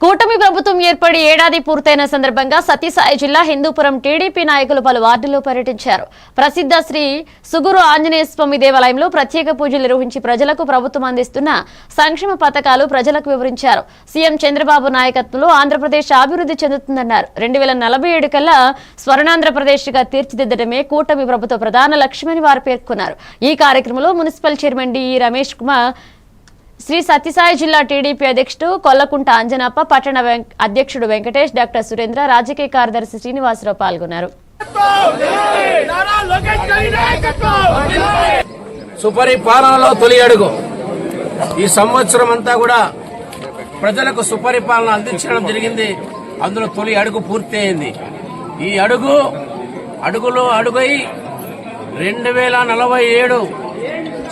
కూటమి ప్రభుత్వం ఏర్పడి ఏడాది పూర్తయిన సందర్భంగా సత్యసాయి జిల్లా హిందూపురం టీడీపీ నాయకులు పలు వార్డుల్లో పర్యటించారు. ప్రసిద్ధ శ్రీ సుగురు ఆంజనేయ స్వామి దేవాలయంలో ప్రత్యేక పూజలు నిర్వహించి ప్రజలకు ప్రభుత్వం అందిస్తున్న సంక్షేమ పథకాలు ప్రజలకు వివరించారు. సీఎం చంద్రబాబు నాయకత్వంలో ఆంధ్రప్రదేశ్ అభివృద్ధి చెందుతుందన్నారు. 2047 కల్లా స్వర్ణాంధ్రప్రదేశ్ గా తీర్చిదిద్దడమే కూటమి ప్రభుత్వ ప్రధాన లక్ష్యమని వారు పేర్కొన్నారు. ఈ కార్యక్రమంలో municipal chairman D Ramesh Kumar, Shri Sathya Sai జిల్లా టీడీపీ అధ్యక్షుడు కొల్లకుంట అంజనప్ప, పట్టణ అధ్యక్షుడు వెంకటేష్, డాక్టర్ సురేంద్ర, రాజకీయ కార్యదర్శి శ్రీనివాసరావు పాల్గొన్నారు. సుపరిపాలనలో తొలి అడుగు. ఈ సంవత్సరం అంతా కూడా ప్రజలకు సుపరిపాలన అందించడం జరిగింది. అందులో తొలి అడుగు పూర్తి అయింది. ఈ అడుగులో అడుగై 2047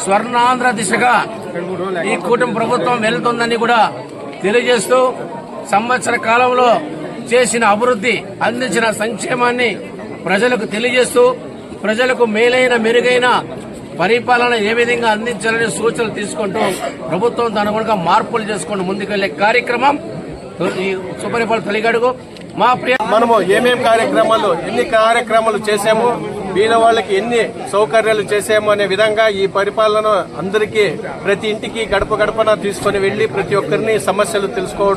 స్వర్ణాంధ్ర దిశగా ఈ కూటమి ప్రభుత్వం వెళ్తుందని కూడా తెలియజేస్తూ, సంవత్సర కాలంలో చేసిన అభివృద్ధి, అందించిన సంక్షేమాన్ని ప్రజలకు తెలియజేస్తూ, ప్రజలకు మెరుగైన పరిపాలన ఏ విధంగా అందించాలని సూచనలు తీసుకుంటూ ప్రభుత్వం దాని అనుగుణంగా మార్పులు చేసుకుంటూ ముందుకెళ్లే కార్యక్రమం ఈ సుపరిపాలన తొలిగడుగు. మనము ఏమేం కార్యక్రమాలు, ఎన్ని కార్యక్రమాలు చేశాము, బీద వాళ్ళకి ఎన్ని సౌకర్యాలు చేసాము అనే విధంగా ఈ పరిపాలన అందరికీ ప్రతి ఇంటికి గడప గడపన తీసుకుని వెళ్లి ప్రతి ఒక్కరిని సమస్యలు తెలుసుకోవడం